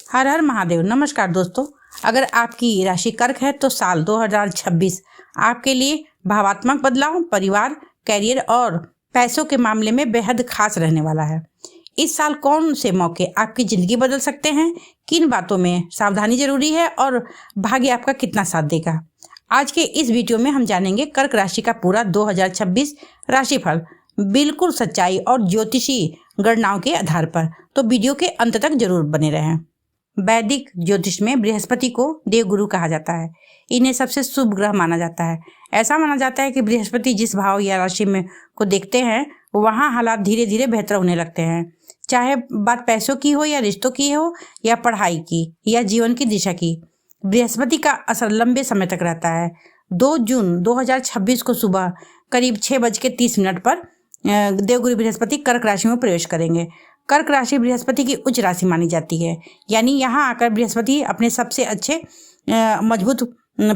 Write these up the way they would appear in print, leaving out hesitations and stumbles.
हर हर महादेव। नमस्कार दोस्तों, अगर आपकी राशि कर्क है तो साल 2026 आपके लिए भावात्मक बदलाव, परिवार, कैरियर और पैसों के मामले में बेहद खास रहने वाला है। इस साल कौन से मौके आपकी ज़िंदगी बदल सकते हैं, किन बातों में सावधानी जरूरी है और भाग्य आपका कितना साथ देगा। आज के इस वीडियो में हम जानेंगे कर्क राशि का पूरा 2026 राशिफल, बिल्कुल सच्चाई और ज्योतिषी गणनाओं के आधार पर। तो वीडियो के अंत तक जरूर बने रहें। वैदिक ज्योतिष में बृहस्पति को देवगुरु कहा जाता है। इन्हें सबसे शुभ ग्रह माना जाता है। ऐसा माना जाता है कि बृहस्पति जिस भाव या राशि में को देखते हैं वहाँ हालात धीरे धीरे बेहतर होने लगते हैं। चाहे बात पैसों की हो या रिश्तों की हो या पढ़ाई की या जीवन की दिशा की, बृहस्पति का असर लंबे समय तक रहता है। 2 जून 2026 को सुबह करीब 6:30 पर देवगुरु बृहस्पति कर्क राशि में प्रवेश करेंगे। कर्क राशि बृहस्पति की उच्च राशि मानी जाती है, यानी यहाँ आकर बृहस्पति अपने सबसे अच्छे मजबूत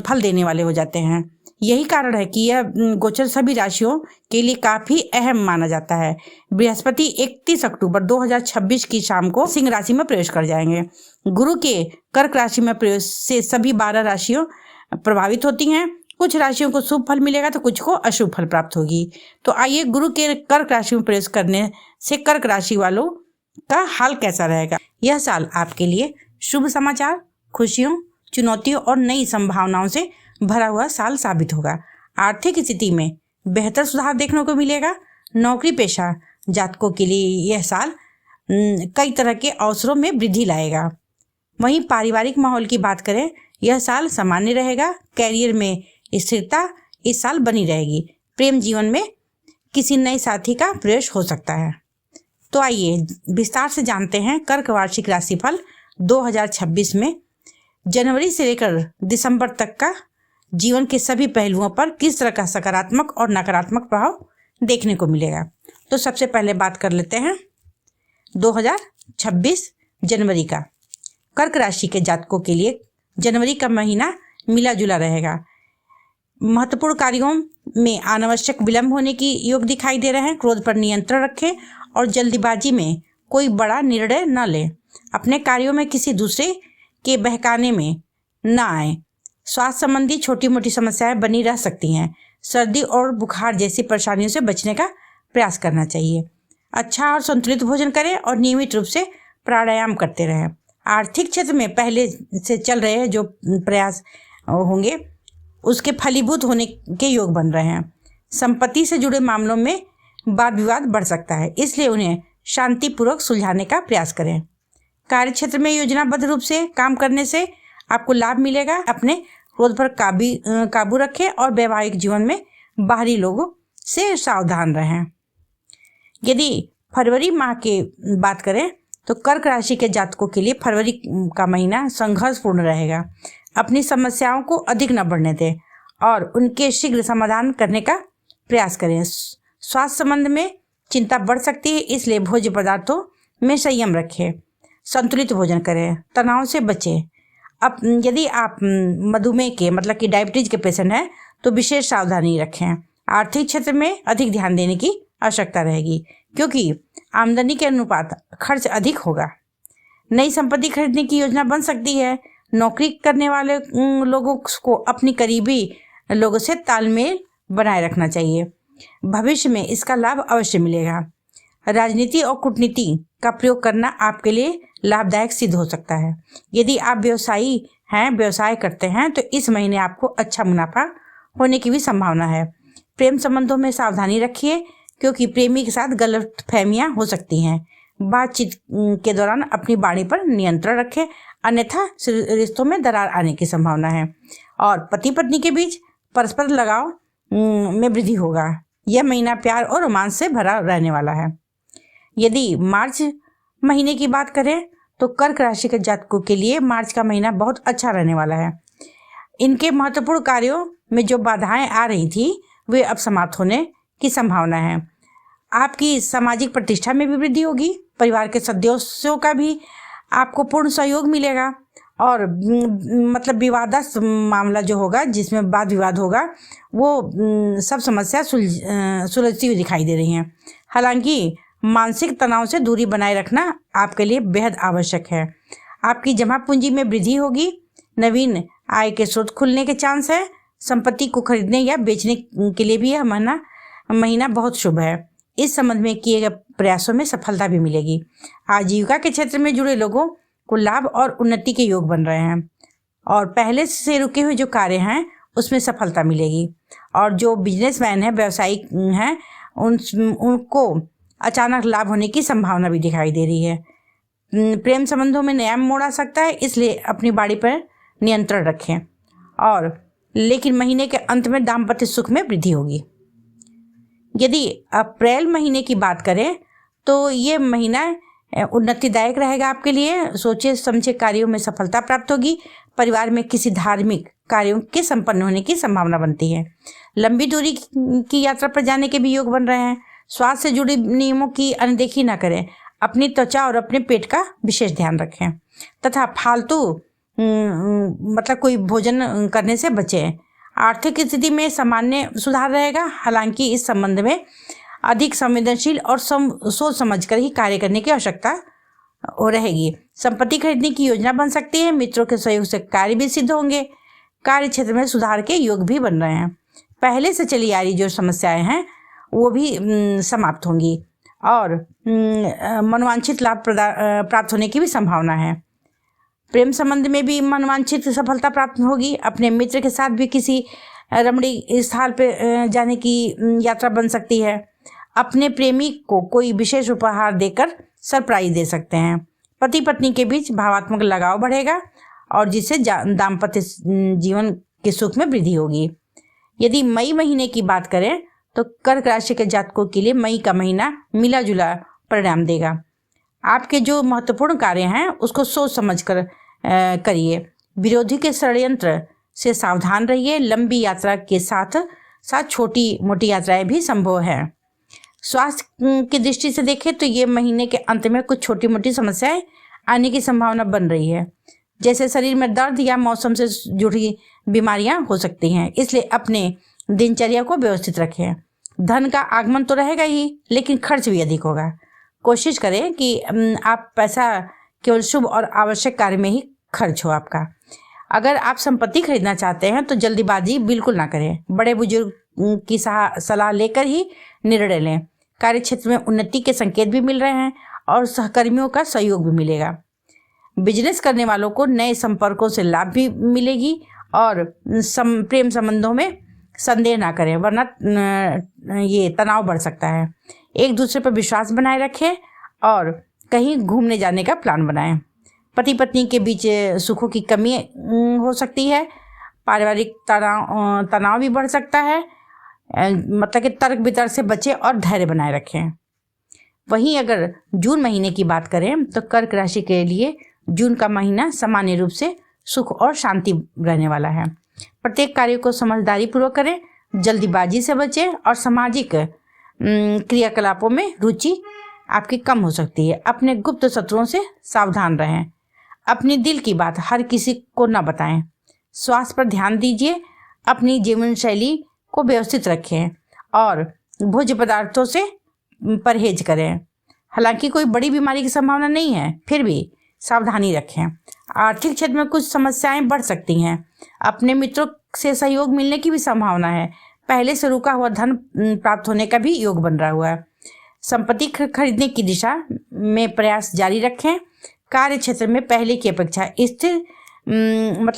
फल देने वाले हो जाते हैं। यही कारण है कि यह गोचर सभी राशियों के लिए काफी अहम माना जाता है। बृहस्पति 31 अक्टूबर 2026 की शाम को सिंह राशि में प्रवेश कर जाएंगे। गुरु के कर्क राशि में प्रवेश से सभी 12 राशियों प्रभावित होती हैं। कुछ राशियों को शुभ फल मिलेगा तो कुछ को अशुभ फल प्राप्त होगी। तो आइए, गुरु के कर्क राशि में प्रवेश करने से कर्क राशि वालों का हाल कैसा रहेगा। यह साल आपके लिए शुभ समाचार, खुशियों, चुनौतियों और नई संभावनाओं से भरा हुआ साल साबित होगा। आर्थिक स्थिति में बेहतर सुधार देखने को मिलेगा। नौकरी पेशा जातकों के लिए यह साल कई तरह के अवसरों में वृद्धि लाएगा। वहीं पारिवारिक माहौल की बात करें, यह साल सामान्य रहेगा। कैरियर में स्थिरता इस साल बनी रहेगी। प्रेम जीवन में किसी नए साथी का प्रवेश हो सकता है। तो आइए विस्तार से जानते हैं कर्क वार्षिक राशिफल 2026 में जनवरी से लेकर दिसंबर तक का जीवन के सभी पहलुओं पर किस तरह का सकारात्मक और नकारात्मक प्रभाव देखने को मिलेगा। तो सबसे पहले बात कर लेते हैं 2026 जनवरी का। कर्क राशि के जातकों के लिए जनवरी का महीना मिला जुला रहेगा। महत्वपूर्ण कार्यों में अनावश्यक विलंब होने की योग दिखाई दे रहे हैं। क्रोध पर नियंत्रण रखें और जल्दीबाजी में कोई बड़ा निर्णय न लें। अपने कार्यों में किसी दूसरे के बहकाने में न आए। स्वास्थ्य संबंधी छोटी मोटी समस्याएं बनी रह सकती हैं। सर्दी और बुखार जैसी परेशानियों से बचने का प्रयास करना चाहिए। अच्छा और संतुलित भोजन करें और नियमित रूप से प्राणायाम करते रहें। आर्थिक क्षेत्र में पहले से चल रहे जो प्रयास होंगे उसके फलीभूत होने के योग बन रहे हैं। संपत्ति से जुड़े मामलों में वाद विवाद बढ़ सकता है, इसलिए उन्हें शांतिपूर्वक सुलझाने का प्रयास करें। कार्य क्षेत्र में योजनाबद्ध रूप से काम करने से आपको लाभ मिलेगा। अपने क्रोध पर काबू रखें और वैवाहिक जीवन में बाहरी लोगों से सावधान रहें। यदि फरवरी माह की बात करें तो कर्क राशि के जातकों के लिए फरवरी का महीना संघर्षपूर्ण रहेगा। अपनी समस्याओं को अधिक न बढ़ने दें और उनके शीघ्र समाधान करने का प्रयास करें। स्वास्थ्य संबंध में चिंता बढ़ सकती है, इसलिए भोज्य पदार्थों में संयम रखें। संतुलित भोजन करें, तनाव से बचें। अब यदि आप मधुमेह के मतलब कि डायबिटीज के पेशेंट हैं तो विशेष सावधानी रखें। आर्थिक क्षेत्र में अधिक ध्यान देने की आवश्यकता रहेगी, क्योंकि आमदनी के अनुपात खर्च अधिक होगा। नई संपत्ति खरीदने की योजना बन सकती है। नौकरी करने वाले लोगों को अपनी करीबी लोगों से तालमेल बनाए रखना चाहिए। भविष्य में इसका लाभ अवश्य मिलेगा। राजनीति और कूटनीति का प्रयोग करना आपके लिए लाभदायक सिद्ध हो सकता है। यदि आप व्यवसाय करते हैं तो इस महीने आपको अच्छा मुनाफा होने की भी संभावना है। प्रेम संबंधों में सावधानी रखिए, क्योंकि प्रेमी के साथ गलतफहमियां हो सकती हैं। बातचीत के दौरान अपनी वाणी पर नियंत्रण रखें, अन्यथा रिश्तों में दरार आने की संभावना है। और पति पत्नी के बीच परस्पर लगाव में वृद्धि होगा। यह महीना प्यार और रोमांस से भरा रहने वाला है। यदि मार्च महीने की बात करें तो कर्क राशि के जातकों के लिए मार्च का महीना बहुत अच्छा रहने वाला है। इनके महत्वपूर्ण कार्यों में जो बाधाएं आ रही थी वे अब समाप्त होने की संभावना है। आपकी सामाजिक प्रतिष्ठा में भी वृद्धि होगी। परिवार के सदस्यों का भी आपको पूर्ण सहयोग मिलेगा और मतलब विवादास्पद मामला जो होगा, जिसमें वाद विवाद होगा, वो सब समस्या सुलझती हुई दिखाई दे रही हैं। हालांकि मानसिक तनाव से दूरी बनाए रखना आपके लिए बेहद आवश्यक है। आपकी जमा पूंजी में वृद्धि होगी। नवीन आय के स्रोत खुलने के चांस है। संपत्ति को खरीदने या बेचने के लिए भी यह महीना बहुत शुभ है। इस संबंध में किए गए प्रयासों में सफलता भी मिलेगी। आजीविका के क्षेत्र में जुड़े लोगों को लाभ और उन्नति के योग बन रहे हैं और पहले से रुके हुए जो कार्य हैं उसमें सफलता मिलेगी। और जो बिजनेसमैन है, व्यवसायिक हैं, उनको अचानक लाभ होने की संभावना भी दिखाई दे रही है। प्रेम संबंधों में नया मोड़ आ सकता है, इसलिए अपनी बाड़ी पर नियंत्रण रखें। और लेकिन महीने के अंत में दाम्पत्य सुख में वृद्धि होगी। यदि अप्रैल महीने की बात करें तो ये महीना उन्नतिदायक रहेगा आपके लिए। सोचे समझे कार्यों में सफलता प्राप्त होगी। परिवार में किसी धार्मिक कार्यों के संपन्न होने की संभावना बनती है। लंबी दूरी की यात्रा पर जाने के भी योग बन रहे हैं। स्वास्थ्य से जुड़े नियमों की अनदेखी न करें। अपनी त्वचा और अपने पेट का विशेष ध्यान रखें तथा फालतू मतलब कोई भोजन करने से बचें। आर्थिक स्थिति में सामान्य सुधार रहेगा। हालांकि इस संबंध में अधिक संवेदनशील और सोच समझकर ही कार्य करने की आवश्यकता रहेगी। संपत्ति खरीदने की योजना बन सकती है। मित्रों के सहयोग से कार्य भी सिद्ध होंगे। कार्य क्षेत्र में सुधार के योग भी बन रहे हैं। पहले से चली आ रही जो समस्याएं हैं वो भी समाप्त होंगी और मनोवांछित लाभ प्राप्त होने की भी संभावना है। प्रेम संबंध में भी मनोवांछित सफलता प्राप्त होगी। अपने मित्र के साथ भी किसी रमणीय स्थल पर जाने की यात्रा बन सकती है। अपने प्रेमी को कोई विशेष उपहार देकर सरप्राइज दे सकते हैं। पति पत्नी के बीच भावात्मक लगाव बढ़ेगा और जिससे दाम्पत्य जीवन के सुख में वृद्धि होगी। यदि मई महीने की बात करें तो कर्क राशि के जातकों के लिए मई का महीना मिला जुला परिणाम देगा। आपके जो महत्वपूर्ण कार्य हैं उसको सोच समझ कर करिए। विरोधी के षड्यंत्र से सावधान रहिए। लंबी यात्रा के साथ साथ छोटी मोटी यात्राएं भी संभव है। स्वास्थ्य की दृष्टि से देखें तो ये महीने के अंत में कुछ छोटी मोटी समस्याएं आने की संभावना बन रही है, जैसे शरीर में दर्द या मौसम से जुड़ी बीमारियां हो सकती हैं। इसलिए अपने दिनचर्या को व्यवस्थित रखें। धन का आगमन तो रहेगा ही, लेकिन खर्च भी अधिक होगा। कोशिश करें कि आप पैसा केवल शुभ और आवश्यक कार्य में ही खर्च हो आपका। अगर आप संपत्ति खरीदना चाहते हैं तो जल्दीबाजी बिल्कुल ना करें। बड़े बुजुर्ग की सलाह लेकर ही निर्णय लें। कार्य क्षेत्र में उन्नति के संकेत भी मिल रहे हैं और सहकर्मियों का सहयोग भी मिलेगा। बिजनेस करने वालों को नए संपर्कों से लाभ भी मिलेगी और प्रेम संबंधों में संदेह ना करें, वरना ये तनाव बढ़ सकता है। एक दूसरे पर विश्वास बनाए रखें और कहीं घूमने जाने का प्लान बनाएं। पति पत्नी के बीच सुखों की कमी हो सकती है। पारिवारिक तनाव भी बढ़ सकता है। मतलब कि तर्क वितर्क से बचें और धैर्य बनाए रखें। वहीं अगर जून महीने की बात करें तो कर्क राशि के लिए जून का महीना सामान्य रूप से सुख और शांति रहने वाला है। प्रत्येक कार्य को समझदारी पूर्वक करें, जल्दीबाजी से बचें और सामाजिक क्रियाकलापों में रुचि आपकी कम हो सकती है। अपने गुप्त शत्रुओं से सावधान रहें। अपनी दिल की बात हर किसी को न बताएं। स्वास्थ्य पर ध्यान दीजिए। अपनी जीवन शैली को व्यवस्थित रखें और भोज्य पदार्थों से परहेज करें। हालांकि कोई बड़ी बीमारी की संभावना नहीं है, फिर भी सावधानी रखें। आर्थिक क्षेत्र में कुछ समस्याएं बढ़ सकती हैं। अपने मित्रों से सहयोग मिलने की भी संभावना है। पहले से रुका हुआ धन प्राप्त होने का भी योग बन रहा हुआ है। संपत्ति खरीदने की दिशा में प्रयास जारी रखें। कार्य क्षेत्र में पहले की अपेक्षा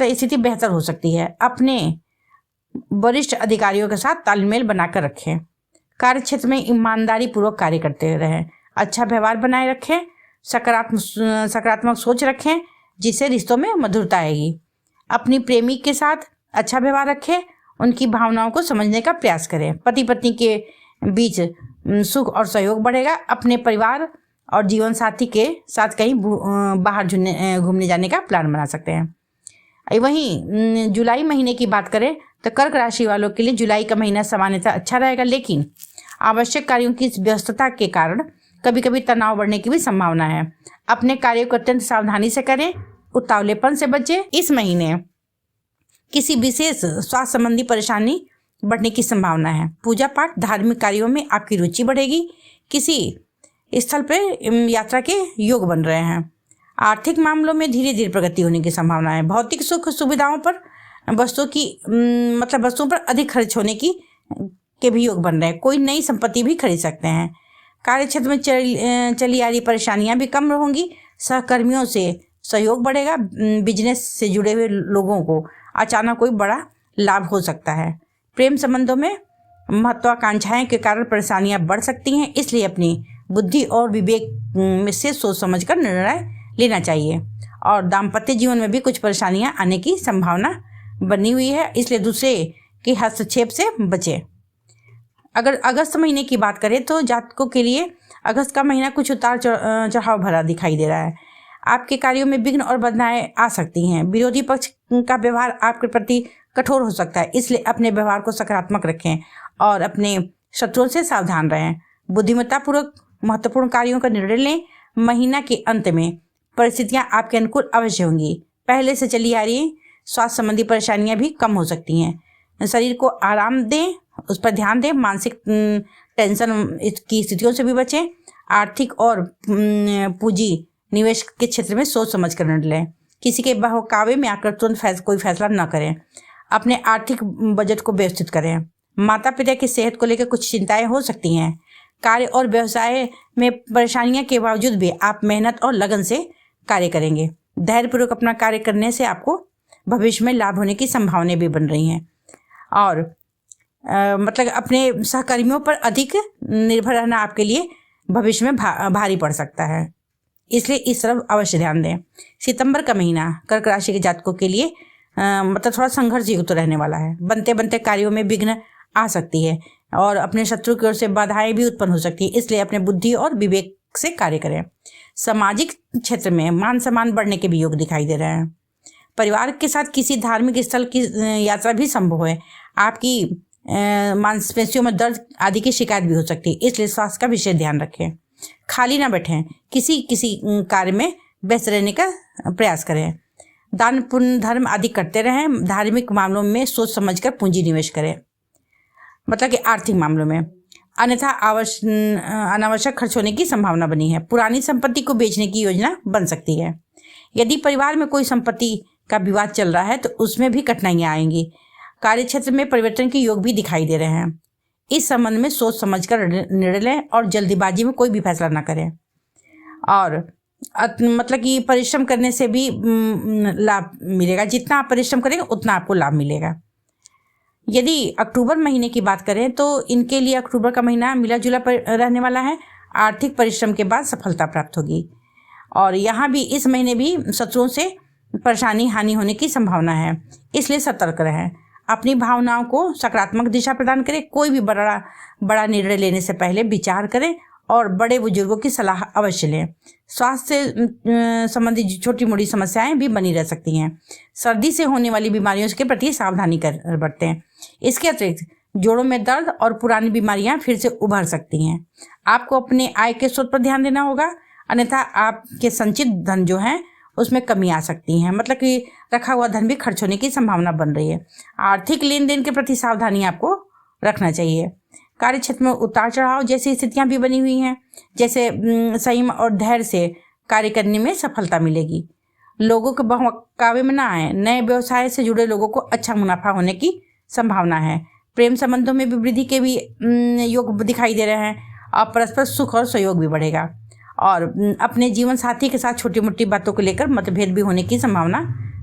स्थिति बेहतर हो सकती है। अपने वरिष्ठ अधिकारियों के साथ तालमेल बनाकर रखें। कार्य क्षेत्र में ईमानदारी पूर्वक कार्य करते रहें। अच्छा व्यवहार बनाए रखें। सकारात्मक सोच रखें, जिससे रिश्तों में मधुरता आएगी। अपनी प्रेमी के साथ अच्छा व्यवहार रखें। उनकी भावनाओं को समझने का प्रयास करें। पति पत्नी के बीच सुख और सहयोग बढ़ेगा। अपने परिवार और जीवन साथी के साथ कहीं बाहर घूमने जाने का प्लान बना सकते हैं। वहीं जुलाई महीने की बात करें तो कर्क राशि वालों के लिए जुलाई का महीना सामान्यतः अच्छा रहेगा, लेकिन आवश्यक कार्यों की व्यस्तता के कारण कभी कभी तनाव बढ़ने की भी संभावना है। अपने कार्यों को अत्यंत सावधानी से करें, उतावलेपन से बचें। इस महीने किसी विशेष स्वास्थ्य संबंधी परेशानी बढ़ने की संभावना है। पूजा पाठ धार्मिक कार्यों में आपकी रुचि बढ़ेगी। किसी स्थल पर यात्रा के योग बन रहे हैं। आर्थिक मामलों में धीरे धीरे प्रगति होने की संभावना है। भौतिक सुख सुविधाओं पर वस्तुओं पर अधिक खर्च होने के भी योग बन रहे हैं। कोई नई संपत्ति भी खरीद सकते हैं। कार्य क्षेत्र में चली आ रही परेशानियां भी कम होंगी। सहकर्मियों से सहयोग बढ़ेगा। बिजनेस से जुड़े हुए लोगों को अचानक कोई बड़ा लाभ हो सकता है। प्रेम संबंधों में महत्वाकांक्षाएं के कारण परेशानियां बढ़ सकती हैं, इसलिए अपनी बुद्धि और विवेक से सोच समझकर निर्णय लेना चाहिए। और दाम्पत्य जीवन में भी कुछ परेशानियां आने की संभावना बनी हुई है, इसलिए दूसरे के हस्तक्षेप से बचें। अगर अगस्त महीने की बात करें तो जातकों के लिए अगस्त का महीना कुछ उतार चढ़ाव भरा दिखाई दे रहा है। आपके कार्यों में विघ्न और बाधाएं आ सकती हैं। विरोधी पक्ष का व्यवहार आपके प्रति कठोर हो सकता है, इसलिए अपने व्यवहार को सकारात्मक रखें और अपने शत्रुओं से सावधान रहें। बुद्धिमत्तापूर्वक महत्वपूर्ण कार्यों का निर्णय लें। महीना के अंत में परिस्थितियां आपके अनुकूल अवश्य होंगी। पहले से चली आ रही स्वास्थ्य संबंधी परेशानियां भी कम हो सकती हैं। शरीर को आराम दें, उस पर ध्यान दें। मानसिक टेंशन की स्थितियों से भी बचें। आर्थिक और पूंजी निवेश के क्षेत्र में सोच समझ कर निर्णय लें। किसी के बहकावे में आकर तुरंत कोई फैसला न करें। अपने आर्थिक बजट को व्यवस्थित करें। माता पिता की सेहत को लेकर कुछ चिंताएं हो सकती हैं। कार्य और व्यवसाय में परेशानियां के बावजूद भी आप मेहनत और लगन से कार्य करेंगे। धैर्यपूर्वक अपना कार्य करने से आपको भविष्य में लाभ होने की संभावनाएं भी बन रही हैं। और अपने सहकर्मियों पर अधिक निर्भर रहना आपके लिए भविष्य में भारी पड़ सकता है, इसलिए इस तरफ अवश्य ध्यान दें। सितंबर का महीना कर्क राशि के जातकों के लिए थोड़ा संघर्ष युक्त रहने वाला है। बनते बनते कार्यों में विघ्न आ सकती है और अपने शत्रु की ओर से बाधाएं भी उत्पन्न हो सकती है, इसलिए अपने बुद्धि और विवेक से कार्य करें। सामाजिक क्षेत्र में मान सम्मान बढ़ने के भी योग दिखाई दे रहे हैं। परिवार के साथ किसी धार्मिक स्थल की यात्रा भी संभव है। आपकी मांसपेशियों में दर्द आदि की शिकायत भी हो सकती है, इसलिए स्वास्थ्य का विशेष ध्यान रखें। खाली ना बैठें, किसी कार्य में व्यस्त रहने का प्रयास करें। दान पुण्य धर्म आदि करते रहें। धार्मिक मामलों में सोच समझकर पूंजी निवेश करें, कि आर्थिक मामलों में, अन्यथा अनावश्यक खर्च होने की संभावना बनी है। पुरानी संपत्ति को बेचने की योजना बन सकती है। यदि परिवार में कोई संपत्ति का विवाद चल रहा है तो उसमें भी कठिनाइयां आएंगी। कार्य क्षेत्र में परिवर्तन के योग भी दिखाई दे रहे हैं। इस संबंध में सोच समझकर निर्णय लें और जल्दीबाजी में कोई भी फैसला ना करें। और कि परिश्रम करने से भी लाभ मिलेगा। जितना आप परिश्रम करेंगे उतना आपको लाभ मिलेगा। यदि अक्टूबर महीने की बात करें तो इनके लिए अक्टूबर का महीना मिला जुला रहने वाला है। आर्थिक परिश्रम के बाद सफलता प्राप्त होगी और यहाँ भी इस महीने भी शत्रुओं से परेशानी हानि होने की संभावना है, इसलिए सतर्क रहें। अपनी भावनाओं को सकारात्मक दिशा प्रदान करें। कोई भी बड़ा निर्णय लेने से पहले विचार करें और बड़े बुजुर्गों की सलाह अवश्य लें। स्वास्थ्य से संबंधित छोटी मोटी समस्याएं भी बनी रह सकती हैं। सर्दी से होने वाली बीमारियों के प्रति सावधानी बरतें। इसके अतिरिक्त जोड़ों में दर्द और पुरानी बीमारियां फिर से उभर सकती हैं। आपको अपने आय के स्रोत पर ध्यान देना होगा, अन्यथा आपके संचित धन जो है उसमें कमी आ सकती है। कि रखा हुआ धन भी खर्च होने की संभावना बन रही है। आर्थिक लेन देन के प्रति सावधानी आपको रखना चाहिए। कार्य क्षेत्र में उतार चढ़ाव जैसी स्थितियां भी बनी हुई हैं, जैसे संयम और धैर्य से कार्य करने में सफलता मिलेगी। लोगों के बहकावे में ना आए। नए व्यवसाय से जुड़े लोगों को अच्छा मुनाफा होने की संभावना है। प्रेम संबंधों में भी वृद्धि के भी योग दिखाई दे रहे हैं और परस्पर सुख और सहयोग भी बढ़ेगा। और अपने जीवन साथी के साथ छोटी मोटी बातों को लेकर मतभेद भी होने की संभावना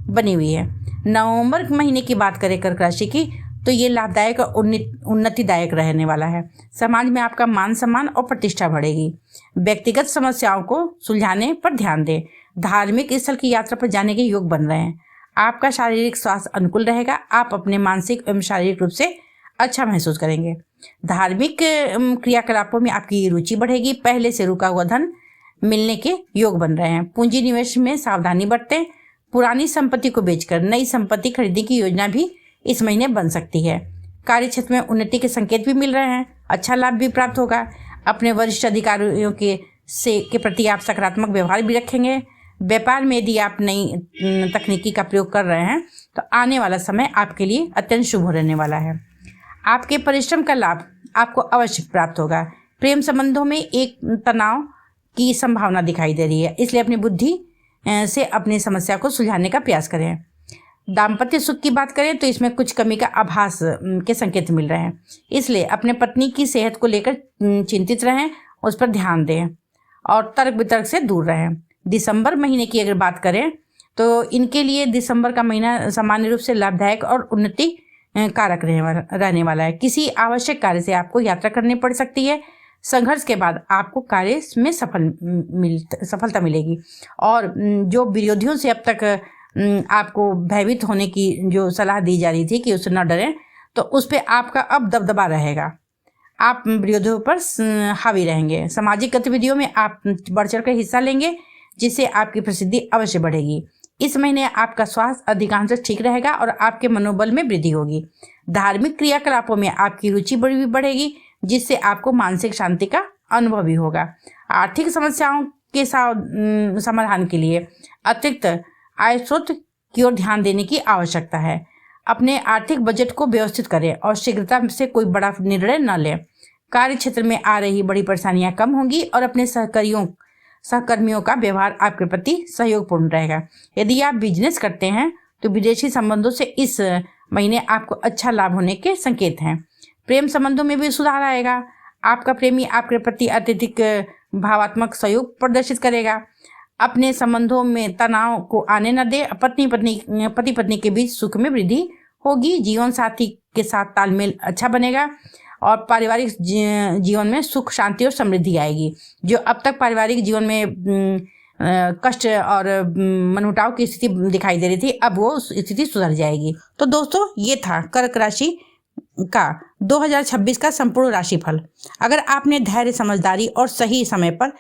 बनी हुई है। नवंबर महीने की बात करें कर्क राशि की तो ये लाभदायक और उन्नतिदायक रहने वाला है। समाज में आपका मान सम्मान और प्रतिष्ठा बढ़ेगी। व्यक्तिगत समस्याओं को सुलझाने पर ध्यान दें। धार्मिक स्थल की यात्रा पर जाने के योग बन रहे हैं। आपका शारीरिक स्वास्थ्य अनुकूल रहेगा। आप अपने मानसिक एवं शारीरिक रूप से अच्छा महसूस करेंगे। धार्मिक क्रियाकलापों में आपकी रुचि बढ़ेगी। पहले से रुका हुआ धन मिलने के योग बन रहे हैं। पूंजी निवेश में सावधानी बरतें। पुरानी संपत्ति को बेचकर नई संपत्ति खरीदने की योजना भी इस महीने बन सकती है। कार्य क्षेत्र में उन्नति के संकेत भी मिल रहे हैं। अच्छा लाभ भी प्राप्त होगा। अपने वरिष्ठ अधिकारियों के प्रति आप सकारात्मक व्यवहार भी रखेंगे। व्यापार में यदि आप नई तकनीकी का प्रयोग कर रहे हैं तो आने वाला समय आपके लिए अत्यंत शुभ रहने वाला है। आपके परिश्रम का लाभ आपको अवश्य प्राप्त होगा। प्रेम संबंधों में एक तनाव की संभावना दिखाई दे रही है, इसलिए अपनी बुद्धि से अपनी समस्या को सुलझाने का प्रयास करें। दाम्पत्य सुख की बात करें तो इसमें कुछ कमी का आभास के संकेत मिल रहे हैं, इसलिए अपने पत्नी की सेहत को लेकर चिंतित रहें, उस पर ध्यान दें और तर्क वितर्क से दूर रहें। दिसंबर महीने की अगर बात करें तो इनके लिए दिसंबर का महीना सामान्य रूप से लाभदायक और उन्नति कारक रहने वाला है। किसी आवश्यक कार्य से आपको यात्रा करनी पड़ सकती है। संघर्ष के बाद आपको कार्य में सफलता मिलेगी और जो विरोधियों से अब तक आपको भयभीत होने की जो सलाह दी जा रही थी कि उससे न डरें, तो उस पर आपका अब दबदबा रहेगा। आप विरोधियों पर हावी रहेंगे। सामाजिक गतिविधियों में आप बढ़ चढ़ कर हिस्सा लेंगे, जिससे आपकी प्रसिद्धि अवश्य बढ़ेगी। इस महीने आपका स्वास्थ्य अधिकांश ठीक रहेगा और आपके मनोबल में वृद्धि होगी। धार्मिक क्रियाकलापों में आपकी रुचि बढ़ेगी, जिससे आपको मानसिक शांति का अनुभव भी होगा। आर्थिक समस्याओं के समाधान के लिए अतिरिक्त आय स्रोत की ओर ध्यान देने की आवश्यकता है। अपने आर्थिक बजट को व्यवस्थित करें और शीघ्रता से कोई बड़ा निर्णय न लें। कार्य क्षेत्र में आ रही बड़ी परेशानियां कम होंगी और अपने सहकर्मियों का व्यवहार आपके प्रति सहयोगपूर्ण रहेगा। यदि आप बिजनेस करते हैं तो विदेशी संबंधों से इस महीने आपको अच्छा लाभ होने के संकेत हैं। प्रेम संबंधों में भी सुधार आएगा। आपका प्रेमी आपके प्रति अत्यधिक भावात्मक सहयोग प्रदर्शित करेगा। अपने संबंधों में तनाव को आने न दे। पति पत्नी के बीच सुख में वृद्धि होगी। जीवन साथी के साथ तालमेल अच्छा बनेगा और पारिवारिक जीवन में सुख, शांति और समृद्धि आएगी। जो अब तक पारिवारिक जीवन में कष्ट और मनमुटाव की स्थिति दिखाई दे रही थी, अब वो स्थिति सुधर जाएगी। तो दोस्तों, ये था कर्क राशि का 2026 का संपूर्ण राशिफल। अगर आपने धैर्य, समझदारी और सही समय पर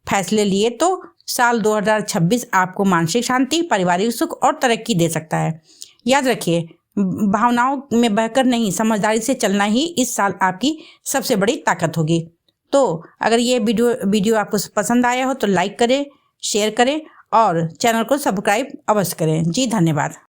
फैसले लिए तो साल 2026 आपको मानसिक शांति, पारिवारिक सुख और तरक्की दे सकता है। याद रखिए, भावनाओं में बहकर नहीं, समझदारी से चलना ही इस साल आपकी सबसे बड़ी ताकत होगी। तो अगर ये वीडियो आपको पसंद आया हो तो लाइक करें, शेयर करें और चैनल को सब्सक्राइब अवश्य करें। जी धन्यवाद।